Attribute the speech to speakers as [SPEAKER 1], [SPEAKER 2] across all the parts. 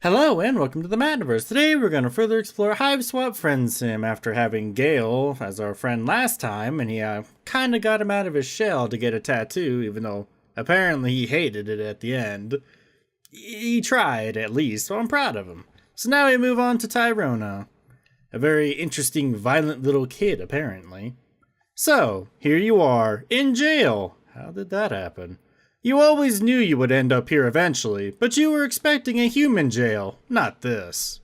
[SPEAKER 1] Hello and welcome to the Mattniverse. Today we're going to further explore HiveSwap Friendsim after having Gale as our friend last time, and he kind of got him out of his shell to get a tattoo, even though apparently he hated it at the end. He tried, at least, so I'm proud of him. So now we move on to Tirona. A very interesting, violent little kid, apparently. So, here you are, in jail. How did that happen? You always knew you would end up here eventually, but you were expecting a human jail, not this.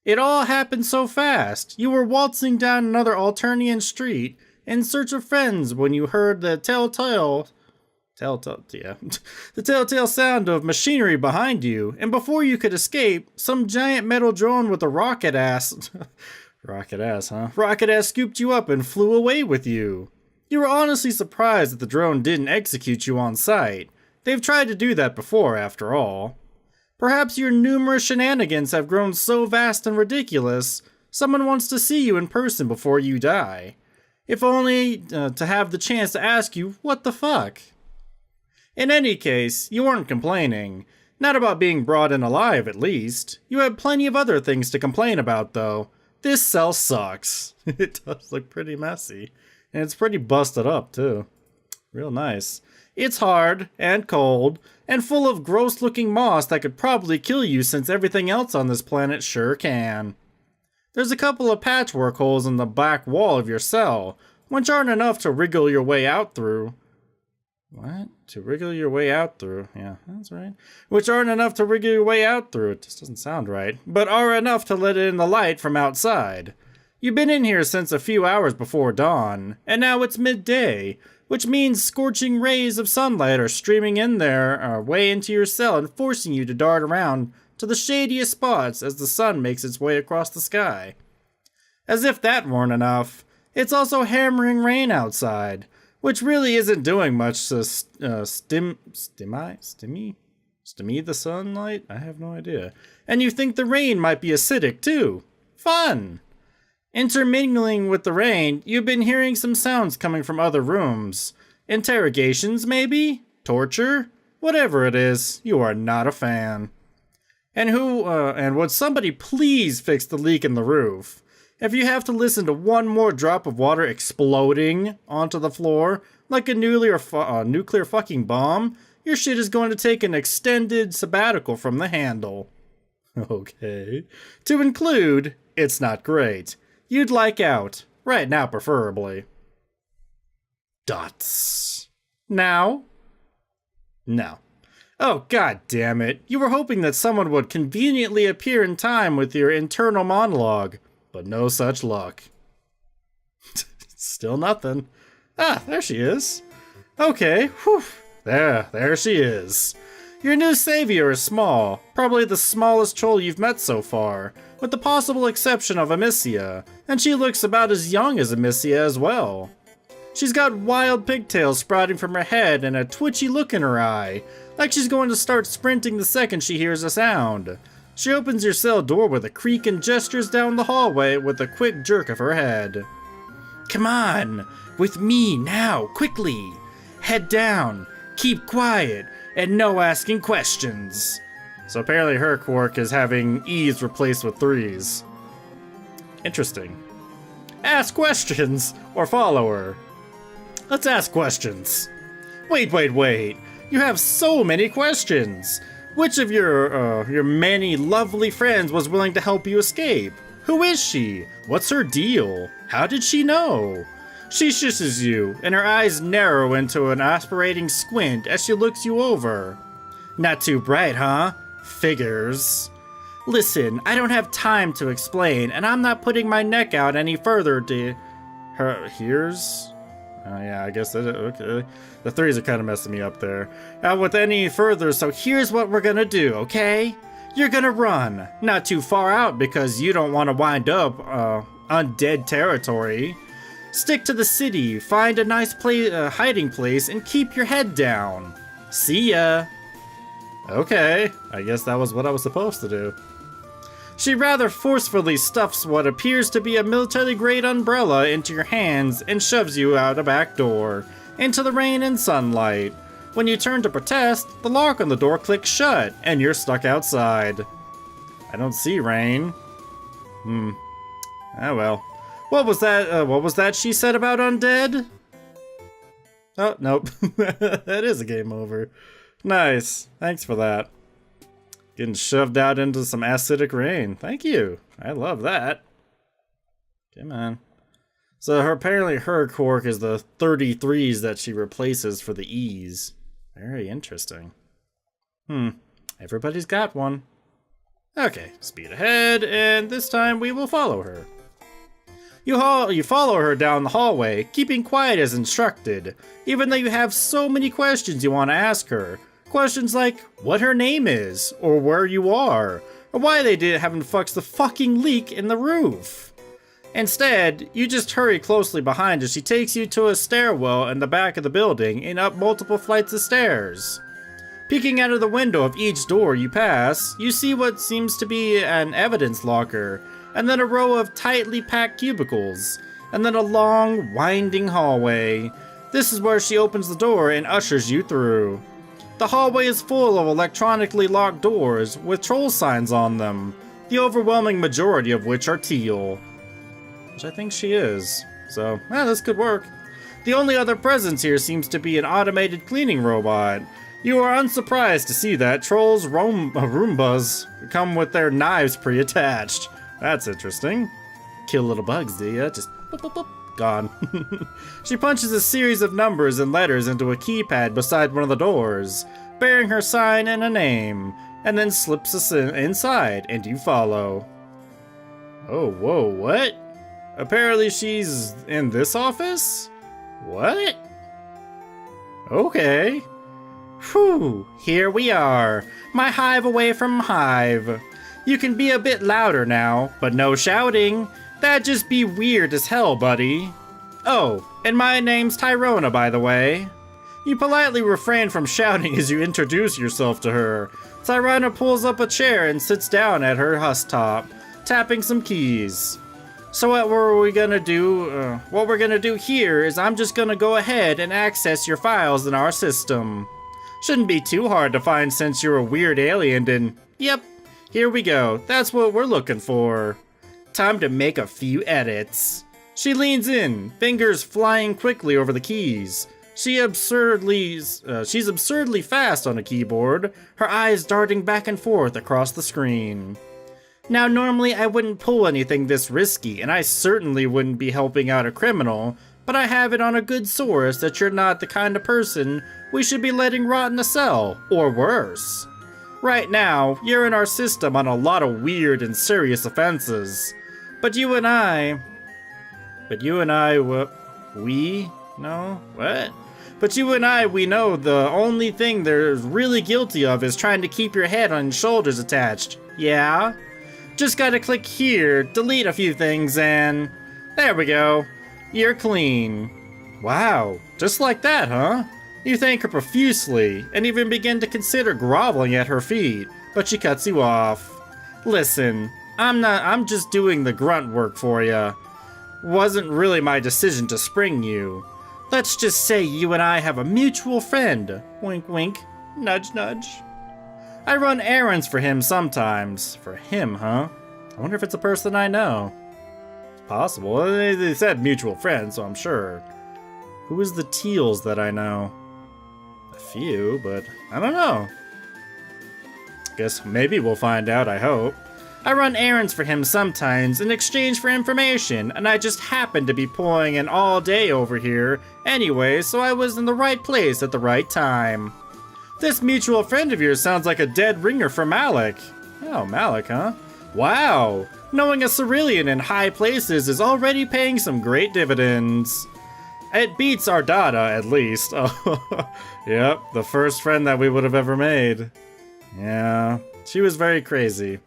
[SPEAKER 1] It all happened so fast. You were waltzing down another Alternian street in search of friends when you heard the telltale sound of machinery behind you, and before you could escape, some giant metal drone with a rocket ass scooped you up and flew away with you. You were honestly surprised that the drone didn't execute you on sight. They've tried to do that before, after all. Perhaps your numerous shenanigans have grown so vast and ridiculous, someone wants to see you in person before you die. If only to have the chance to ask you, what the fuck? In any case, you weren't complaining. Not about being brought in alive, at least. You had plenty of other things to complain about, though. This cell sucks. It does look pretty messy. And it's pretty busted up, too. Real nice. It's hard, and cold, and full of gross-looking moss that could probably kill you since everything else on this planet sure can. There's a couple of patchwork holes in the back wall of your cell, which aren't enough to wriggle your way out through. What? To wriggle your way out through? Yeah, that's right. Which aren't enough to wriggle your way out through. It just doesn't sound right. But are enough to let in the light from outside. You've been in here since a few hours before dawn, and now it's midday, which means scorching rays of sunlight are streaming in there way into your cell and forcing you to dart around to the shadiest spots as the sun makes its way across the sky. As if that weren't enough, it's also hammering rain outside, which really isn't doing much to stymie the sunlight? I have no idea. And you think the rain might be acidic too. Fun! Intermingling with the rain, you've been hearing some sounds coming from other rooms. Interrogations, maybe? Torture? Whatever it is, you are not a fan. And would somebody please fix the leak in the roof? If you have to listen to one more drop of water exploding onto the floor, like a nuclear fucking bomb, your shit is going to take an extended sabbatical from the handle. Okay. To include, it's not great. You'd like out. Right now, preferably. Dots. Now? No. Oh, god damn it. You were hoping that someone would conveniently appear in time with your internal monologue, but no such luck. Still nothing. Ah, there she is. Okay, whew. There she is. Your new savior is small, probably the smallest troll you've met so far, with the possible exception of Amicia, and she looks about as young as Amicia as well. She's got wild pigtails sprouting from her head and a twitchy look in her eye, like she's going to start sprinting the second she hears a sound. She opens your cell door with a creak and gestures down the hallway with a quick jerk of her head. Come on, with me now, quickly. Head down, keep quiet, and no asking questions. So apparently her quirk is having E's replaced with 3's. Interesting. Ask questions, or follow her. Let's ask questions. Wait. You have so many questions. Which of your many lovely friends was willing to help you escape? Who is she? What's her deal? How did she know? She shishes you, and her eyes narrow into an aspirating squint as she looks you over. Not too bright, huh? Figures. Listen, I don't have time to explain, and I'm not putting my neck out any further to... Here's? Yeah, I guess that... Okay. The 3's are kind of messing me up there. With any further, so here's what we're gonna do, okay? You're gonna run. Not too far out, because you don't want to wind up, undead territory. Stick to the city, find a nice hiding place, and keep your head down. See ya. Okay, I guess that was what I was supposed to do. She rather forcefully stuffs what appears to be a military-grade umbrella into your hands and shoves you out a back door, into the rain and sunlight. When you turn to protest, the lock on the door clicks shut, and you're stuck outside. I don't see rain. Oh well. What was that she said about undead? Oh, nope. That is a game over. Nice. Thanks for that. Getting shoved out into some acidic rain. Thank you. I love that. Come on. So apparently her quirk is the 33s that she replaces for the E's. Very interesting. Everybody's got one. Okay, speed ahead, and this time we will follow her. You follow her down the hallway, keeping quiet as instructed, even though you have so many questions you want to ask her. Questions like what her name is, or where you are, or why they haven't fixed the fucking leak in the roof. Instead, you just hurry closely behind as she takes you to a stairwell in the back of the building and up multiple flights of stairs. Peeking out of the window of each door you pass, you see what seems to be an evidence locker, and then a row of tightly packed cubicles, and then a long, winding hallway. This is where she opens the door and ushers you through. The hallway is full of electronically locked doors with troll signs on them, the overwhelming majority of which are teal. Which I think she is. So, this could work. The only other presence here seems to be an automated cleaning robot. You are unsurprised to see that trolls' Roombas come with their knives pre-attached. That's interesting. Kill little bugs, do ya? Just boop, boop, boop. Gone. She punches a series of numbers and letters into a keypad beside one of the doors, bearing her sign and a name, and then slips us inside, and you follow. Oh, whoa, what? Apparently she's in this office? What? Okay. Whew, here we are. My hive away from hive. You can be a bit louder now, but no shouting. That'd just be weird as hell, buddy. Oh, and my name's Tirona, by the way. You politely refrain from shouting as you introduce yourself to her. Tirona pulls up a chair and sits down at her husktop, tapping some keys. So what we're gonna do here is I'm just gonna go ahead and access your files in our system. Shouldn't be too hard to find since you're a weird alien and, yep, here we go. That's what we're looking for. Time to make a few edits. She leans in, fingers flying quickly over the keys. She's absurdly fast on a keyboard, her eyes darting back and forth across the screen. Now, normally I wouldn't pull anything this risky, and I certainly wouldn't be helping out a criminal, but I have it on a good source that you're not the kind of person we should be letting rot in a cell, or worse. Right now, you're in our system on a lot of weird and serious offenses. But you and I, we know the only thing they're really guilty of is trying to keep your head on your shoulders attached. Yeah? Just gotta click here, delete a few things, and there we go. You're clean. Wow, just like that, huh? You thank her profusely, and even begin to consider groveling at her feet, but she cuts you off. Listen, I'm just doing the grunt work for ya. Wasn't really my decision to spring you. Let's just say you and I have a mutual friend. Wink wink, nudge nudge. I run errands for him sometimes. For him, huh? I wonder if it's a person I know. It's possible. They said mutual friend, so I'm sure. Who is the Teals that I know? A few, but I don't know. Guess maybe we'll find out, I hope. I run errands for him sometimes in exchange for information, and I just happened to be pulling in all day over here anyway, so I was in the right place at the right time. This mutual friend of yours sounds like a dead ringer for Malik. Oh, Malik, huh? Wow! Knowing a Cerulean in high places is already paying some great dividends. It beats our Dada, at least. Oh, yep, the first friend that we would have ever made. Yeah, she was very crazy.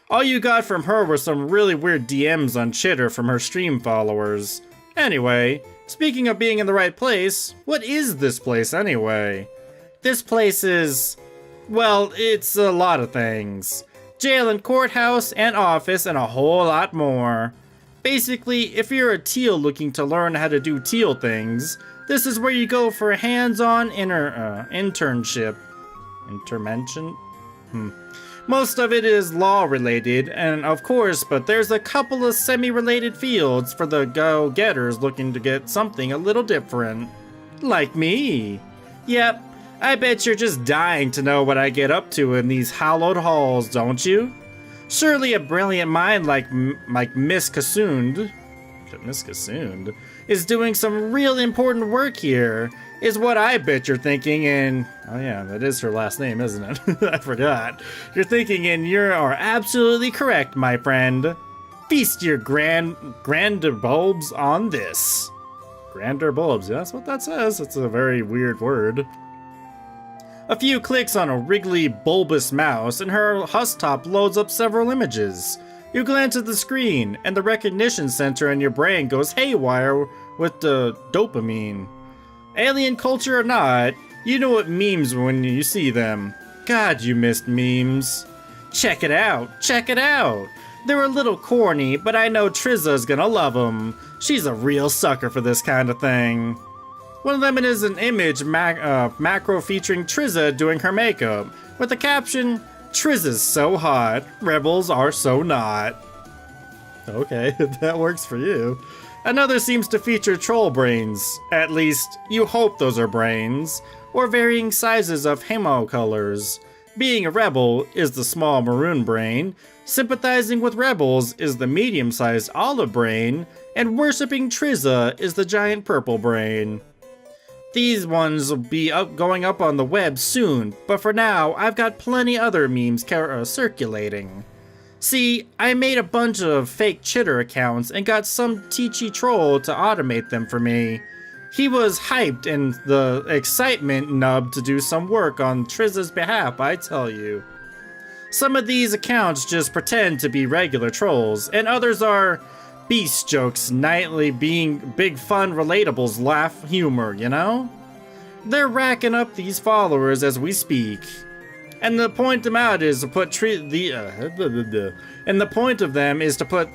[SPEAKER 1] All you got from her were some really weird DMs on Chitter from her stream followers. Anyway, speaking of being in the right place, what is this place anyway? This place is, well, it's a lot of things. jail and courthouse and office and a whole lot more. Basically, if you're a teal looking to learn how to do teal things, this is where you go for a hands-on internship. Intervention? Most of it is law-related, and of course, but there's a couple of semi-related fields for the go-getters looking to get something a little different. Like me. Yep, I bet you're just dying to know what I get up to in these hallowed halls, don't you? Surely a brilliant mind like Miss Kasund is doing some real important work here, is what I bet you're thinking, and oh yeah, that is her last name, isn't it? I forgot. You're thinking, and you are absolutely correct, my friend. Feast your grander bulbs on this. Grander bulbs, yeah, that's what that says. It's a very weird word. A few clicks on a wriggly, bulbous mouse, and her husktop loads up several images. You glance at the screen, and the recognition center in your brain goes haywire with the dopamine. Alien culture or not, you know what memes when you see them. God, you missed memes. Check it out, check it out. They're a little corny, but I know Trizza's gonna love them. She's a real sucker for this kind of thing. One of them is an image macro featuring Trizza doing her makeup, with the caption, "Trizza's so hot, rebels are so not." Okay, that works for you. Another seems to feature troll brains. At least, you hope those are brains, or varying sizes of hemo colors. Being a rebel is the small maroon brain, sympathizing with rebels is the medium-sized olive brain, and worshipping Trizza is the giant purple brain. These ones will be going up on the web soon, but for now, I've got plenty other memes circulating. See, I made a bunch of fake chitter accounts and got some teachy troll to automate them for me. He was hyped and the excitement nub to do some work on Trizza's behalf, I tell you. Some of these accounts just pretend to be regular trolls, and others are beast jokes nightly being big fun relatables laugh humor, you know? They're racking up these followers as we speak. And the point of them is to put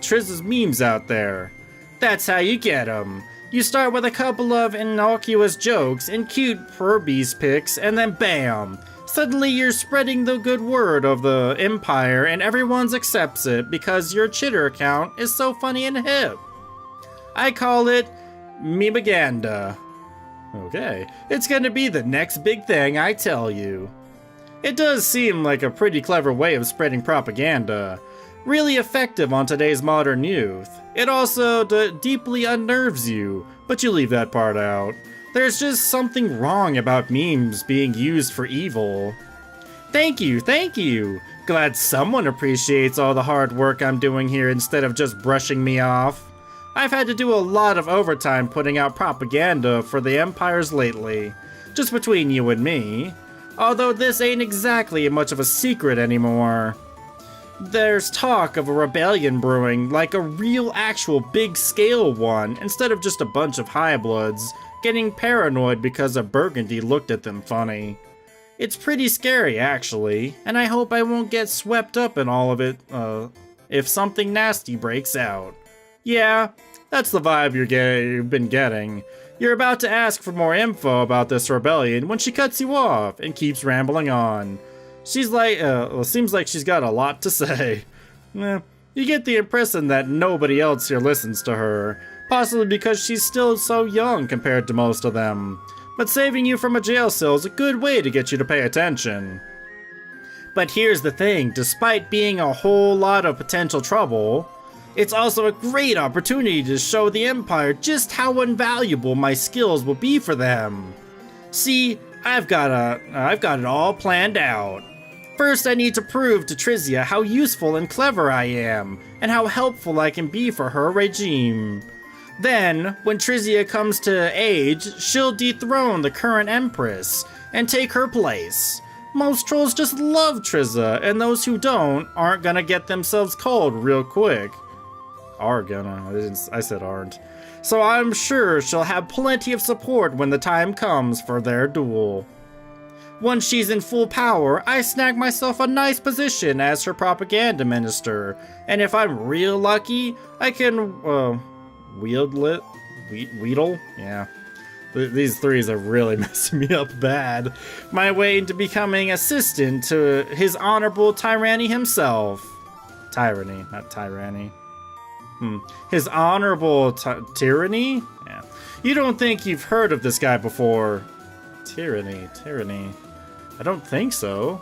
[SPEAKER 1] Trizza's memes out there. That's how you get them. You start with a couple of innocuous jokes and cute furbeast pics, and then bam! Suddenly you're spreading the good word of the empire and everyone accepts it because your chitter account is so funny and hip. I call it memaganda. Okay, it's gonna be the next big thing, I tell you. It does seem like a pretty clever way of spreading propaganda. Really effective on today's modern youth. It also deeply unnerves you, but you leave that part out. There's just something wrong about memes being used for evil. Thank you, thank you. Glad someone appreciates all the hard work I'm doing here instead of just brushing me off. I've had to do a lot of overtime putting out propaganda for the empires lately. Just between you and me. Although this ain't exactly much of a secret anymore. There's talk of a rebellion brewing, like a real actual big scale one, instead of just a bunch of highbloods getting paranoid because a Burgundy looked at them funny. It's pretty scary actually, and I hope I won't get swept up in all of it if something nasty breaks out. Yeah, that's the vibe you've been getting. You're about to ask for more info about this rebellion when she cuts you off and keeps rambling on. She's like, seems like she's got a lot to say. You get the impression that nobody else here listens to her, possibly because she's still so young compared to most of them. But saving you from a jail cell is a good way to get you to pay attention. But here's the thing, despite being a whole lot of potential trouble, it's also a great opportunity to show the Empire just how invaluable my skills will be for them. See, I've got it all planned out. First, I need to prove to Trizia how useful and clever I am, and how helpful I can be for her regime. Then, when Trizia comes to age, she'll dethrone the current Empress, and take her place. Most trolls just love Trizia, and those who don't aren't gonna get themselves cold real quick. Are gonna, I said aren't. So I'm sure she'll have plenty of support when the time comes for their duel. Once she's in full power, I snag myself a nice position as her propaganda minister. And if I'm real lucky, I can, wheedle? Yeah. These threes are really messing me up bad. My way into becoming assistant to his honorable tyranny himself. Tyranny, not tyranny. His honorable tyranny? Yeah. You don't think you've heard of this guy before. Tyranny. I don't think so.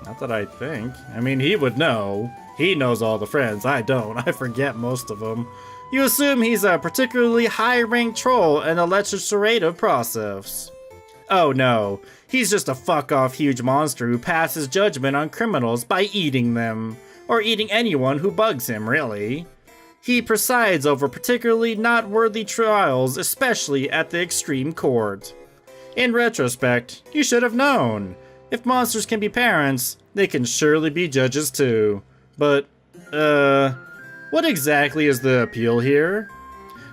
[SPEAKER 1] Not that I think. I mean, he would know. He knows all the friends. I don't. I forget most of them. You assume he's a particularly high-ranked troll in the legislative process. Oh no. He's just a fuck-off huge monster who passes judgment on criminals by eating them. Or eating anyone who bugs him, really. He presides over particularly not worthy trials, especially at the extreme court. In retrospect, you should have known. If monsters can be parents, they can surely be judges too. But, what exactly is the appeal here?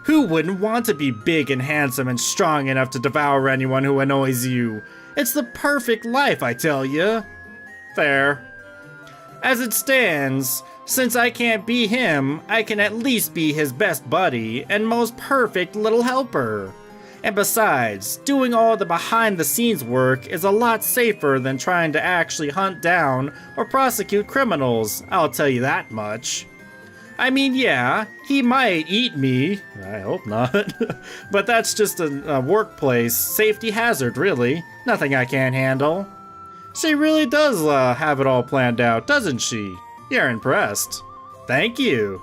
[SPEAKER 1] Who wouldn't want to be big and handsome and strong enough to devour anyone who annoys you? It's the perfect life, I tell you. Fair. As it stands, since I can't be him, I can at least be his best buddy and most perfect little helper. And besides, doing all the behind-the-scenes work is a lot safer than trying to actually hunt down or prosecute criminals, I'll tell you that much. I mean, yeah, he might eat me. I hope not. But that's just a workplace safety hazard, really. Nothing I can't handle. She really does have it all planned out, doesn't she? You're impressed. Thank you.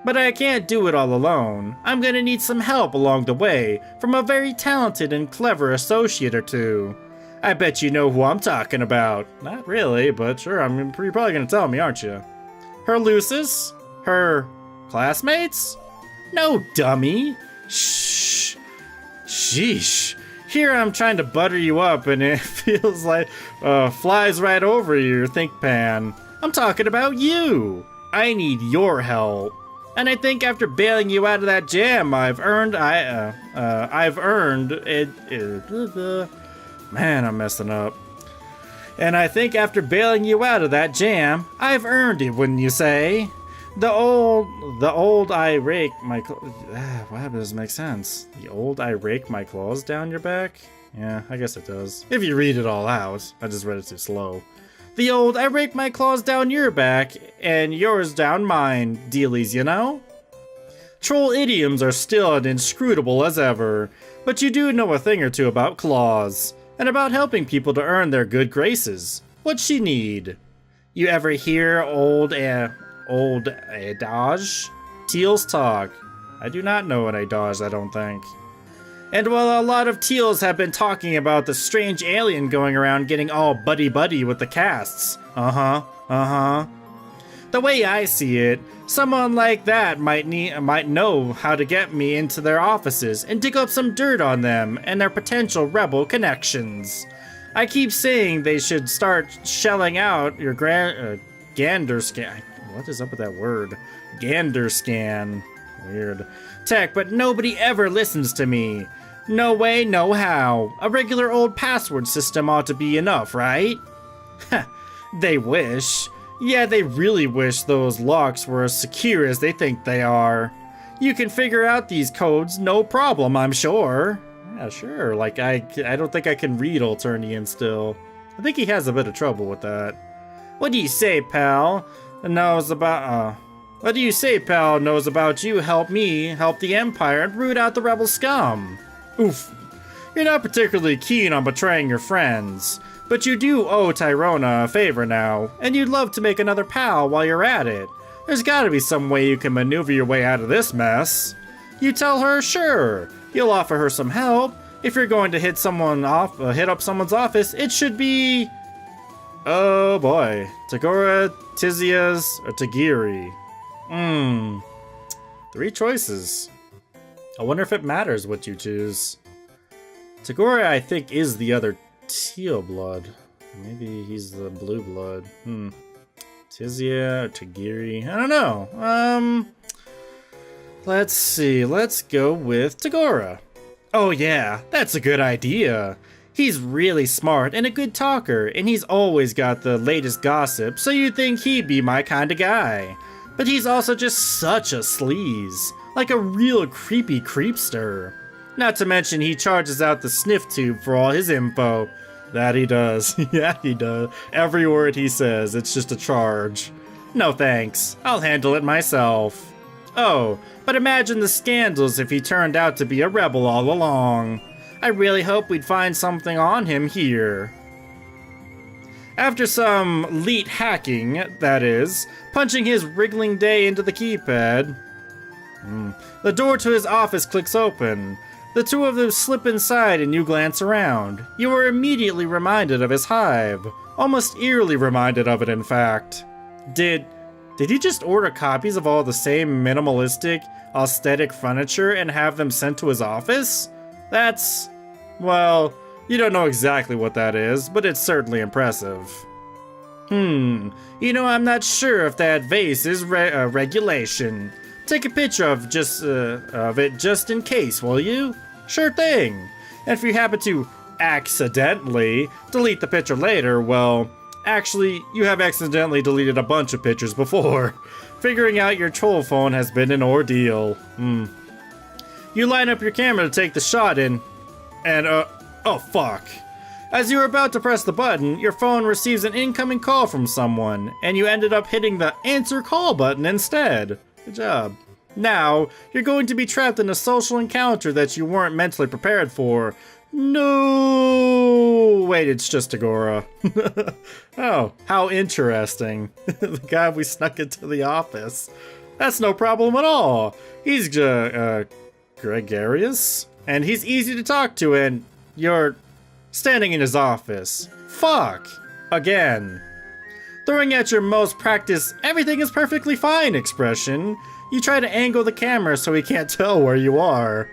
[SPEAKER 1] But I can't do it all alone. I'm gonna need some help along the way from a very talented and clever associate or two. I bet you know who I'm talking about. Not really, but sure, you're probably gonna tell me, aren't you? Her Lucis? Her classmates? No, dummy. Shh. Sheesh. Here I'm trying to butter you up and it feels like flies right over your think pan. I'm talking about you. I need your help. And I think after bailing you out of that jam, I've earned it. Man, I'm messing up. And I think after bailing you out of that jam, I've earned it, wouldn't you say? The old I rake my wow, that doesn't make sense. The old I rake my claws down your back? Yeah, I guess it does. If you read it all out. I just read it too slow. The old I rake my claws down your back and yours down mine dealies, you know? Troll idioms are still as inscrutable as ever, but you do know a thing or two about claws, and about helping people to earn their good graces. What's she need? You ever hear old adage? Teals talk. I do not know an adage, I don't think. And while a lot of teals have been talking about the strange alien going around getting all buddy-buddy with the casts. The way I see it, someone like that might know how to get me into their offices and dig up some dirt on them and their potential rebel connections. I keep saying they should start shelling out your gander scan. What is up with that word? Gander scan. Weird. Tech, but nobody ever listens to me. No way, no how. A regular old password system ought to be enough, right? They wish. Yeah, they really wish those locks were as secure as they think they are. You can figure out these codes no problem, I'm sure. Yeah, sure. Like, I don't think I can read Alternian still. I think he has a bit of trouble with that. What do you say, pal? What do you say, pal? Knows about you help me help the Empire and root out the rebel scum. Oof. You're not particularly keen on betraying your friends, but you do owe Tirona a favor now, and you'd love to make another pal while you're at it. There's gotta be some way you can maneuver your way out of this mess. You tell her, sure, you'll offer her some help. If you're going to hit up someone's office, it should be... Oh boy. Tagora, Tizias, or Tagiri. 3 choices. I wonder if it matters what you choose. Tagore, I think, is the other teal blood. Maybe he's the blue blood. Tizia or Tagiri. I don't know. Let's see. Let's go with Tagora. Oh yeah, that's a good idea. He's really smart and a good talker, and he's always got the latest gossip, so you'd think he'd be my kind of guy. But he's also just such a sleaze, like a real creepy creepster. Not to mention he charges out the sniff tube for all his info. That he does. Yeah, he does. Every word he says, it's just a charge. No thanks. I'll handle it myself. Oh, but imagine the scandals if he turned out to be a rebel all along. I really hope we'd find something on him here. After some leet hacking, that is, punching his wriggling day into the keypad, the door to his office clicks open. The two of them slip inside and you glance around. You are immediately reminded of his hive. Almost eerily reminded of it, in fact. Did he just order copies of all the same minimalistic, aesthetic furniture and have them sent to his office? That's... well, you don't know exactly what that is, but it's certainly impressive. You know, I'm not sure if that vase is regulation. Take a picture of it just in case, will you? Sure thing. And if you happen to accidentally delete the picture later, well, actually, you have accidentally deleted a bunch of pictures before. Figuring out your troll phone has been an ordeal. You line up your camera to take the shot and oh fuck. As you were about to press the button, your phone receives an incoming call from someone, and you ended up hitting the answer call button instead. Good job. Now, you're going to be trapped in a social encounter that you weren't mentally prepared for. No! Wait, it's just Agora. Oh, how interesting. The guy we snuck into the office. That's no problem at all. He's, gregarious, and he's easy to talk to, and you're standing in his office. Fuck! Again. Throwing out your most practiced everything is perfectly fine expression, you try to angle the camera so he can't tell where you are.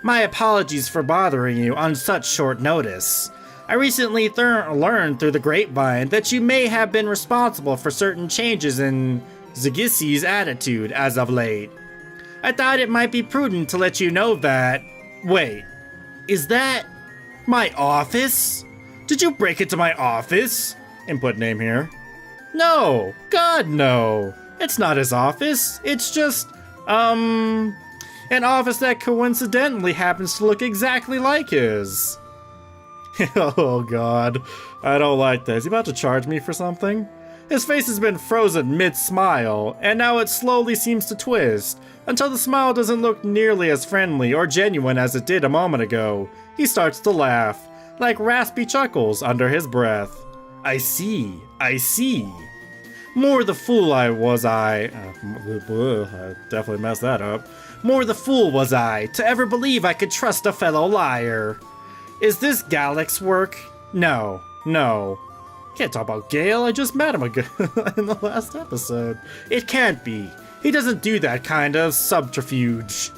[SPEAKER 1] My apologies for bothering you on such short notice. I recently learned through the grapevine that you may have been responsible for certain changes in Zagissi's attitude as of late. I thought it might be prudent to let you know that... Wait, is that my office? Did you break into my office? Input name here. No, God no. It's not his office. It's just, an office that coincidentally happens to look exactly like his. Oh God, I don't like this. Is he about to charge me for something? His face has been frozen mid-smile, and now it slowly seems to twist, until the smile doesn't look nearly as friendly or genuine as it did a moment ago. He starts to laugh, like raspy chuckles under his breath. I see. More the fool was I definitely messed that up. More the fool was I, to ever believe I could trust a fellow liar. Is this Galec's work? No. Can't talk about Gale, I just met him in the last episode. It can't be. He doesn't do that kind of subterfuge.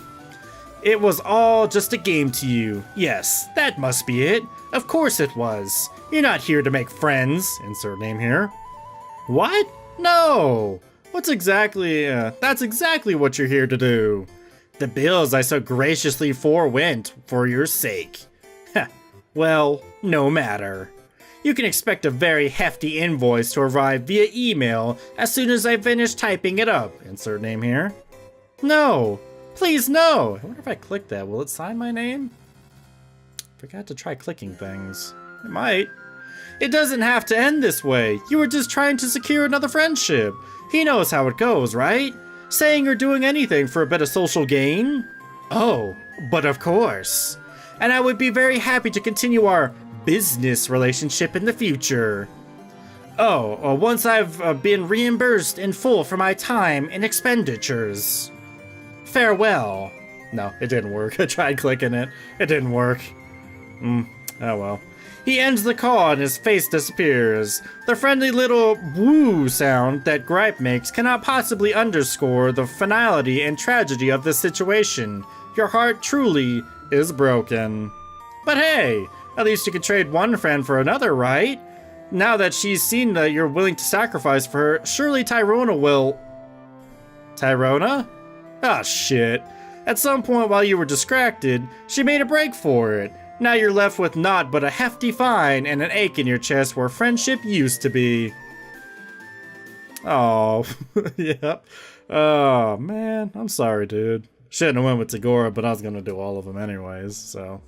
[SPEAKER 1] It was all just a game to you. Yes, that must be it. Of course it was. You're not here to make friends. Insert name here. What? No. That's exactly what you're here to do. The bills I so graciously forewent for your sake. Well, no matter. You can expect a very hefty invoice to arrive via email as soon as I finish typing it up. Insert name here. No. Please, no. I wonder if I click that, will it sign my name? Forgot to try clicking things. It might. It doesn't have to end this way. You were just trying to secure another friendship. He knows how it goes, right? Saying or doing anything for a bit of social gain? Oh, but of course. And I would be very happy to continue our business relationship in the future. Oh, once I've been reimbursed in full for my time and expenditures. Farewell. No, it didn't work. I tried clicking it. It didn't work. Oh well. He ends the call and his face disappears. The friendly little woo sound that Gripe makes cannot possibly underscore the finality and tragedy of this situation. Your heart truly is broken. But hey, at least you can trade one friend for another, right? Now that she's seen that you're willing to sacrifice for her, surely Tirona will... Tirona? Ah, shit. At some point while you were distracted, she made a break for it. Now you're left with naught but a hefty fine and an ache in your chest where friendship used to be. Oh, yep. Oh, man. I'm sorry, dude. Shouldn't have went with Tagora, but I was gonna do all of them anyways, so.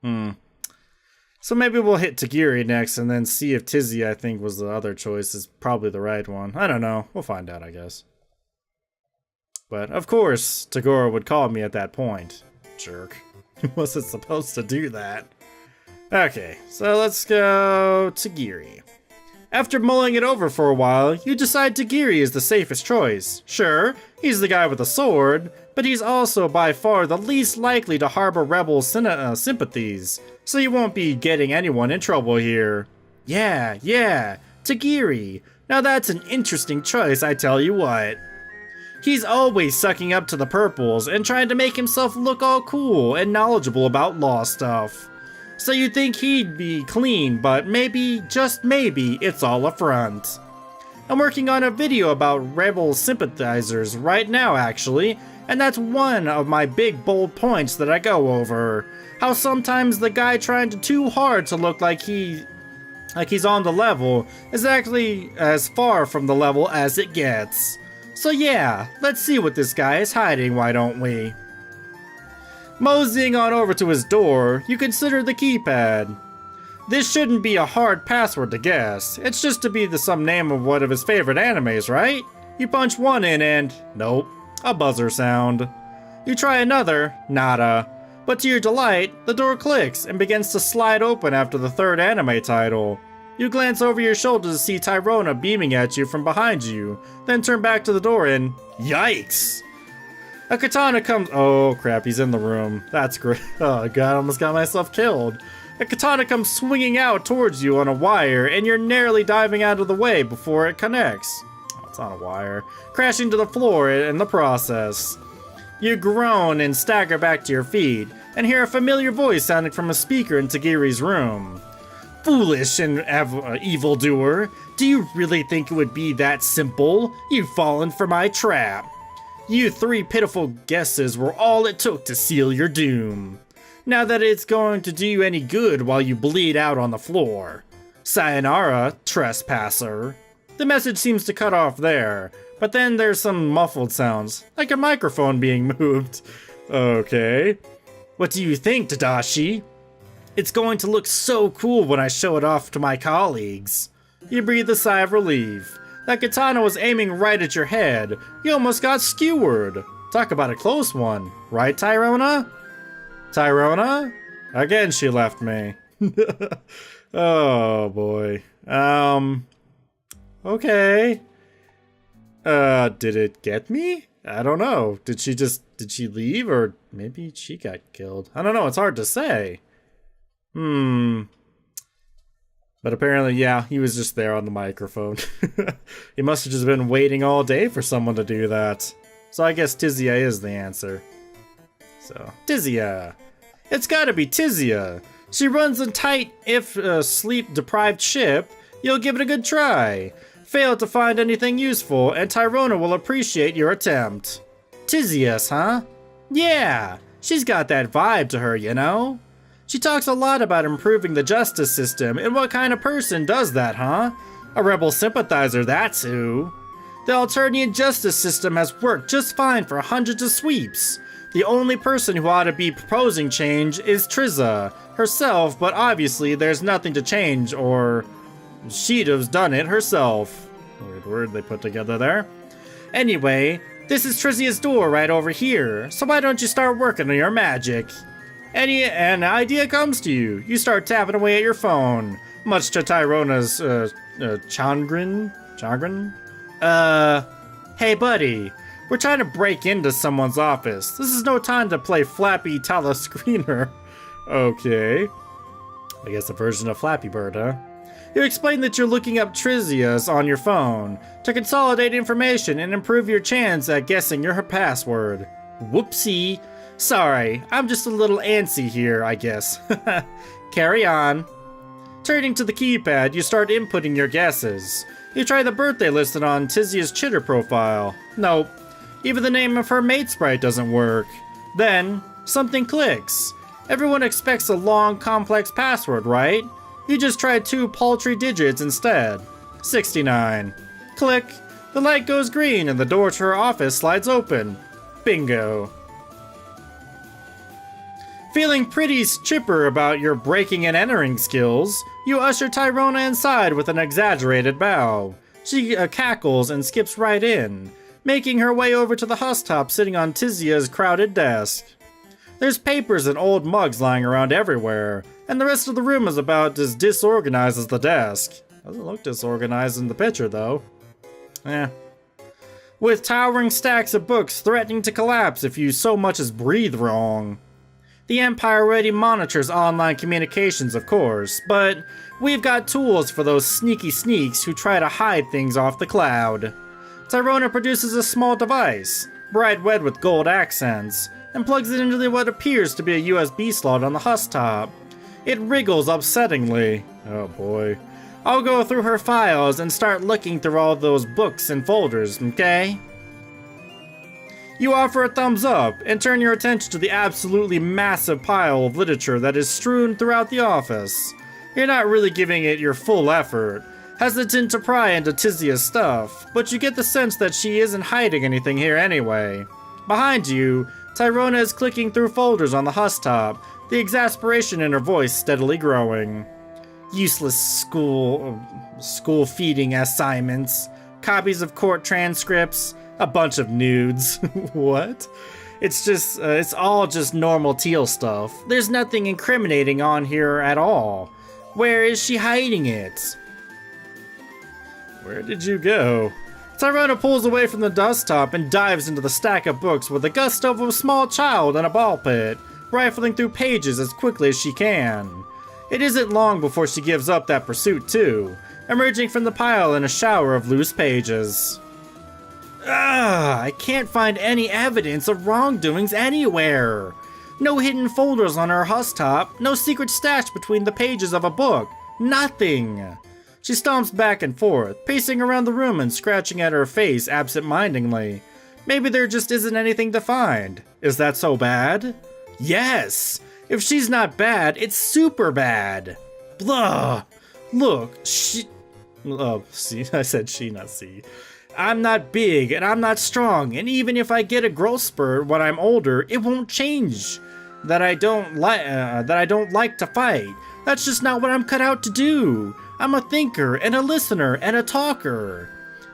[SPEAKER 1] So maybe we'll hit Tagiri next and then see if Tizzy, I think, was the other choice, is probably the right one. I don't know. We'll find out, I guess. But, of course, Tagora would call me at that point. Jerk. He wasn't supposed to do that. Okay, so let's go Tagiri. After mulling it over for a while, you decide Tagiri is the safest choice. Sure, he's the guy with the sword, but he's also by far the least likely to harbor rebel sympathies, so you won't be getting anyone in trouble here. Yeah, Tagiri. Now that's an interesting choice, I tell you what. He's always sucking up to the purples and trying to make himself look all cool and knowledgeable about law stuff. So you'd think he'd be clean, but maybe, just maybe, it's all a front. I'm working on a video about rebel sympathizers right now, actually, and that's one of my big bold points that I go over. How sometimes the guy trying too hard to look like he's on the level is actually as far from the level as it gets. So yeah, let's see what this guy is hiding, why don't we? Moseying on over to his door, you consider the keypad. This shouldn't be a hard password to guess. It's just to be some name of one of his favorite animes, right? You punch one in and, nope, a buzzer sound. You try another, nada. But to your delight, the door clicks and begins to slide open after the third anime title. You glance over your shoulder to see Tirona beaming at you from behind you, then turn back to the door and, yikes! A katana comes- oh crap, he's in the room. That's great. Oh god, I almost got myself killed. A katana comes swinging out towards you on a wire, and you're narrowly diving out of the way before it connects. Oh, it's on a wire. Crashing to the floor in the process. You groan and stagger back to your feet, and hear a familiar voice sounding from a speaker in Tagiri's room. Foolish and evildoer, do you really think it would be that simple? You've fallen for my trap. You three pitiful guesses were all it took to seal your doom. Now that it's going to do you any good while you bleed out on the floor. Sayonara, trespasser. The message seems to cut off there, but then there's some muffled sounds, like a microphone being moved. Okay. What do you think, Tadashi? It's going to look so cool when I show it off to my colleagues. You breathe a sigh of relief. That katana was aiming right at your head. You almost got skewered. Talk about a close one. Right, Tirona? Tirona? Again, she left me. Oh, boy. Okay. Did it get me? I don't know. Did she leave? Or maybe she got killed? I don't know. It's hard to say. But apparently, yeah, he was just there on the microphone. He must have just been waiting all day for someone to do that. So I guess Tizia is the answer. So, Tizia. It's gotta be Tizia. She runs a tight, if sleep-deprived ship. You'll give it a good try. Fail to find anything useful, and Tirona will appreciate your attempt. Tizia's, huh? Yeah, she's got that vibe to her, you know? She talks a lot about improving the justice system, and what kind of person does that, huh? A rebel sympathizer, that's who. The Alternian justice system has worked just fine for hundreds of sweeps. The only person who ought to be proposing change is Triza herself, but obviously there's nothing to change, or she'd have done it herself. Weird word they put together there. Anyway, this is Trizia's door right over here, so why don't you start working on your magic? An idea comes to you. You start tapping away at your phone, much to Tyrona's, chagrin? Hey buddy, we're trying to break into someone's office. This is no time to play Flappy Telescreener. Okay. I guess a version of Flappy Bird, huh? You explain that you're looking up Trizia's on your phone to consolidate information and improve your chance at guessing your password. Whoopsie. Sorry, I'm just a little antsy here, I guess. Carry on. Turning to the keypad, you start inputting your guesses. You try the birthday listed on Tizia's Chitter profile. Nope. Even the name of her mate sprite doesn't work. Then, something clicks. Everyone expects a long, complex password, right? You just try 2 paltry digits instead. 69. Click. The light goes green and the door to her office slides open. Bingo. Feeling pretty chipper about your breaking and entering skills, you usher Tirona inside with an exaggerated bow. She cackles and skips right in, making her way over to the housetop sitting on Tizia's crowded desk. There's papers and old mugs lying around everywhere, and the rest of the room is about as disorganized as the desk. Doesn't look disorganized in the picture, though. With towering stacks of books threatening to collapse if you so much as breathe wrong. The Empire already monitors online communications, of course, but we've got tools for those sneaky sneaks who try to hide things off the cloud. Tirona produces a small device, bright red with gold accents, and plugs it into what appears to be a USB slot on the housetop. It wriggles upsettingly. Oh boy. I'll go through her files and start looking through all those books and folders, okay? You offer a thumbs up and turn your attention to the absolutely massive pile of literature that is strewn throughout the office. You're not really giving it your full effort, hesitant to pry into Tizia's stuff, but you get the sense that she isn't hiding anything here anyway. Behind you, Tirona is clicking through folders on the housetop, the exasperation in her voice steadily growing. Useless school feeding assignments, copies of court transcripts, a bunch of nudes. What? It's all just normal teal stuff. There's nothing incriminating on here at all. Where is she hiding it? Where did you go? Tirona pulls away from the desktop and dives into the stack of books with the gusto of a small child in a ball pit, rifling through pages as quickly as she can. It isn't long before she gives up that pursuit too, emerging from the pile in a shower of loose pages. I can't find any evidence of wrongdoings anywhere. No hidden folders on her housetop, no secret stash between the pages of a book. Nothing. She stomps back and forth, pacing around the room and scratching at her face absent-mindedly. Maybe there just isn't anything to find. Is that so bad? Yes! If she's not bad, it's super bad. Blah! Look, oh, see, I said she, not see. I'm not big and I'm not strong, and even if I get a growth spurt when I'm older, it won't change. That I don't like to fight. That's just not what I'm cut out to do. I'm a thinker and a listener and a talker.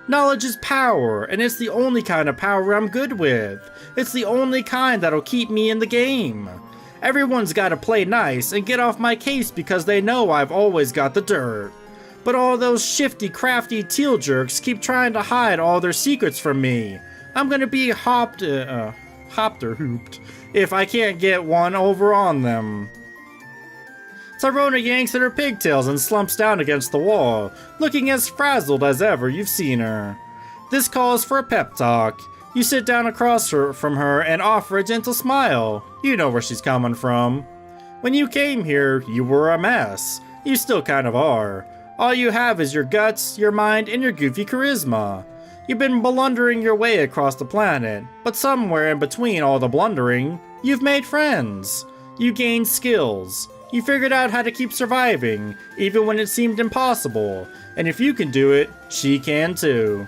[SPEAKER 1] Knowledge is power, and it's the only kind of power I'm good with. It's the only kind that'll keep me in the game. Everyone's gotta play nice and get off my case because they know I've always got the dirt. But all those shifty, crafty teal jerks keep trying to hide all their secrets from me. I'm gonna be hopped or hooped if I can't get one over on them. Tirona yanks at her pigtails and slumps down against the wall, looking as frazzled as ever you've seen her. This calls for a pep talk. You sit down across from her and offer a gentle smile. You know where she's coming from. When you came here, you were a mess. You still kind of are. All you have is your guts, your mind, and your goofy charisma. You've been blundering your way across the planet, but somewhere in between all the blundering, you've made friends. You gained skills. You figured out how to keep surviving, even when it seemed impossible. And if you can do it, she can too.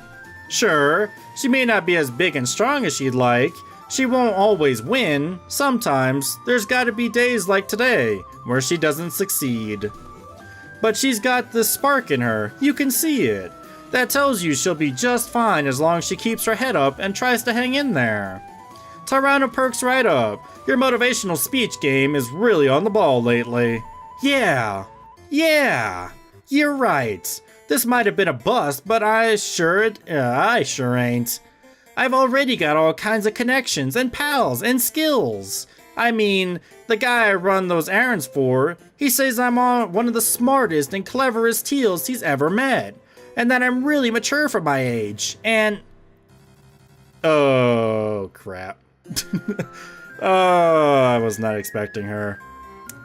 [SPEAKER 1] Sure, she may not be as big and strong as she'd like. She won't always win. Sometimes, there's gotta be days like today, where she doesn't succeed. But she's got this spark in her, you can see it. That tells you she'll be just fine as long as she keeps her head up and tries to hang in there. Tirona perks right up. Your motivational speech game is really on the ball lately. Yeah, you're right. This might have been a bust, but I sure ain't. I've already got all kinds of connections and pals and skills. I mean, the guy I run those errands for, he says I'm one of the smartest and cleverest teals he's ever met, and that I'm really mature for my age, and... Oh, crap. Oh, I was not expecting her.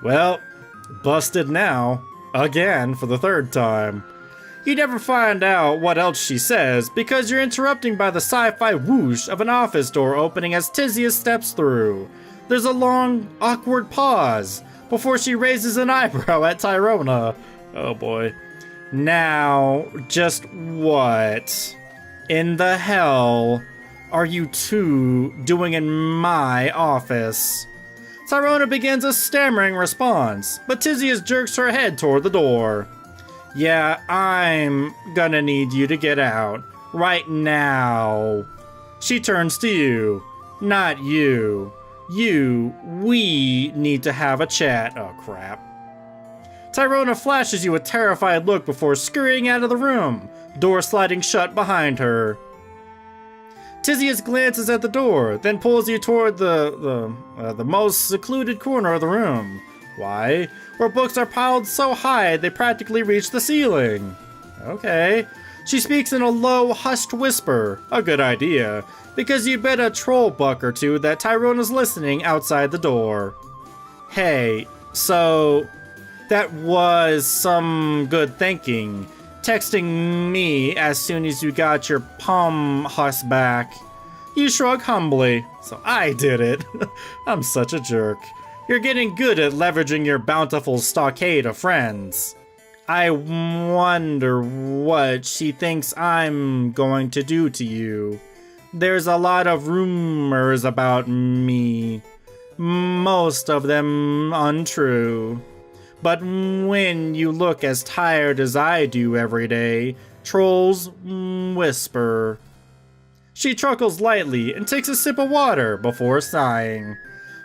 [SPEAKER 1] Well, busted now. Again, for the third time. You never find out what else she says because you're interrupting by the sci-fi whoosh of an office door opening as Tizia steps through. There's a long, awkward pause before she raises an eyebrow at Tirona. Oh boy. Now, just what in the hell are you two doing in my office? Tirona begins a stammering response, but Tizius jerks her head toward the door. Yeah, I'm gonna need you to get out. Right now. She turns to you. Not you. We need to have a chat. Oh crap. Tirona flashes you a terrified look before scurrying out of the room, door sliding shut behind her. Tizius glances at the door, then pulls you toward the most secluded corner of the room. Why? Where books are piled so high they practically reach the ceiling. Okay. She speaks in a low, hushed whisper. A good idea, because you bet a troll buck or two that Tirona's listening outside the door. Hey, so that was some good thinking. Texting me as soon as you got your palm husk back. You shrug humbly. So I did it. I'm such a jerk. You're getting good at leveraging your bountiful stockade of friends. I wonder what she thinks I'm going to do to you. There's a lot of rumors about me. Most of them untrue. But when you look as tired as I do every day, trolls whisper. She chuckles lightly and takes a sip of water before sighing.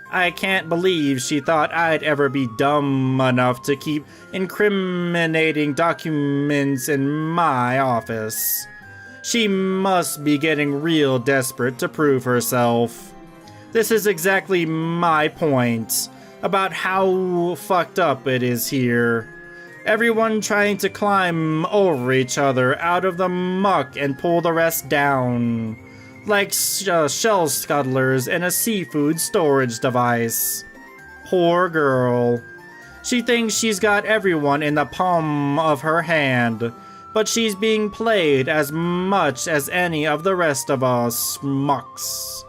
[SPEAKER 1] I can't believe she thought I'd ever be dumb enough to keep incriminating documents in my office. She must be getting real desperate to prove herself. This is exactly my point about how fucked up it is here. Everyone trying to climb over each other out of the muck and pull the rest down. Like shell scuttlers in a seafood storage device. Poor girl. She thinks she's got everyone in the palm of her hand, but she's being played as much as any of the rest of us schmucks.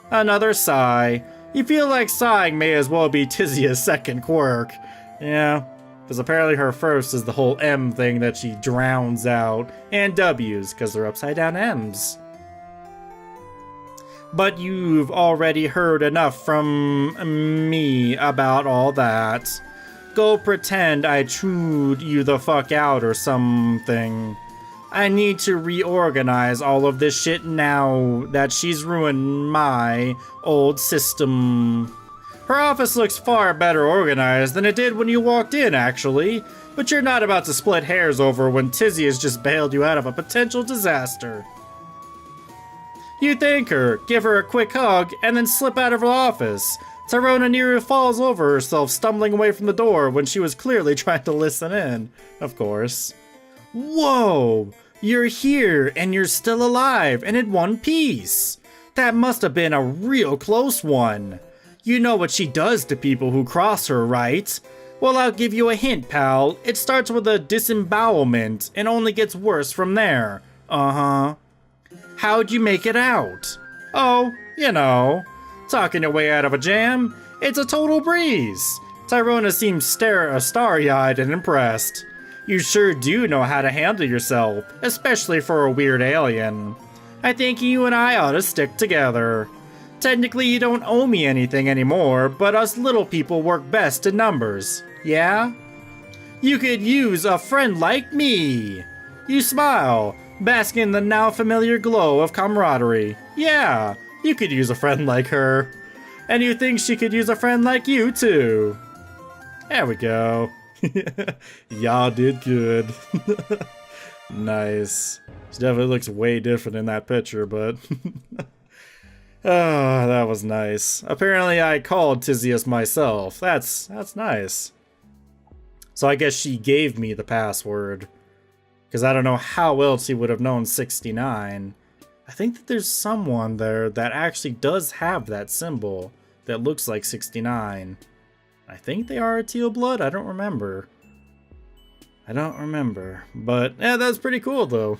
[SPEAKER 1] Another sigh. You feel like sighing may as well be Tizia's second quirk. Yeah, because apparently her first is the whole M thing that she drowns out, and W's, because they're upside down M's. But you've already heard enough from me about all that. Go pretend I chewed you the fuck out or something. I need to reorganize all of this shit now that she's ruined my old system. Her office looks far better organized than it did when you walked in, actually. But you're not about to split hairs over when Tizzy has just bailed you out of a potential disaster. You thank her, give her a quick hug, and then slip out of her office. Tirona nearly falls over herself, stumbling away from the door when she was clearly trying to listen in. Of course. Whoa! You're here, and you're still alive, and in one piece. That must have been a real close one. You know what she does to people who cross her, right? Well, I'll give you a hint, pal. It starts with a disembowelment, and only gets worse from there. Uh-huh. How'd you make it out? Oh, you know, talking your way out of a jam. It's a total breeze. Tirona seems starry-eyed and impressed. You sure do know how to handle yourself, especially for a weird alien. I think you and I ought to stick together. Technically, you don't owe me anything anymore, but us little people work best in numbers, yeah? You could use a friend like me. You smile, bask in the now familiar glow of camaraderie. Yeah, you could use a friend like her. And you think she could use a friend like you, too. There we go. Y'all did good. Nice. She definitely looks way different in that picture, but... Oh, that was nice. Apparently I called Tizius myself. That's nice. So I guess she gave me the password. Because I don't know how else he would have known 69. I think that there's someone there that actually does have that symbol that looks like 69. I think they are a teal blood. I don't remember. But yeah, that's pretty cool though.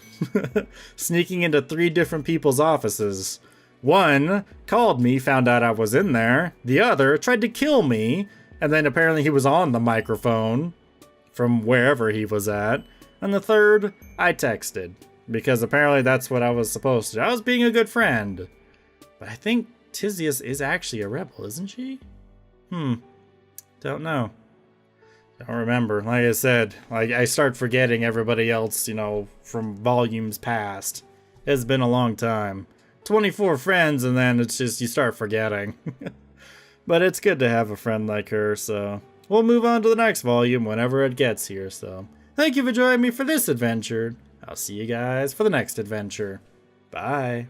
[SPEAKER 1] Sneaking into 3 different people's offices. One called me, found out I was in there. The other tried to kill me, and then apparently he was on the microphone from wherever he was at. And the third, I texted, because apparently that's what I was supposed to. I was being a good friend. But I think Tisius is actually a rebel, isn't she? Don't know. Don't remember. Like I said, I start forgetting everybody else, you know, from volumes past. It's been a long time. 24 friends, and then it's just you start forgetting. But it's good to have a friend like her, so we'll move on to the next volume whenever it gets here. So thank you for joining me for this adventure. I'll see you guys for the next adventure. Bye.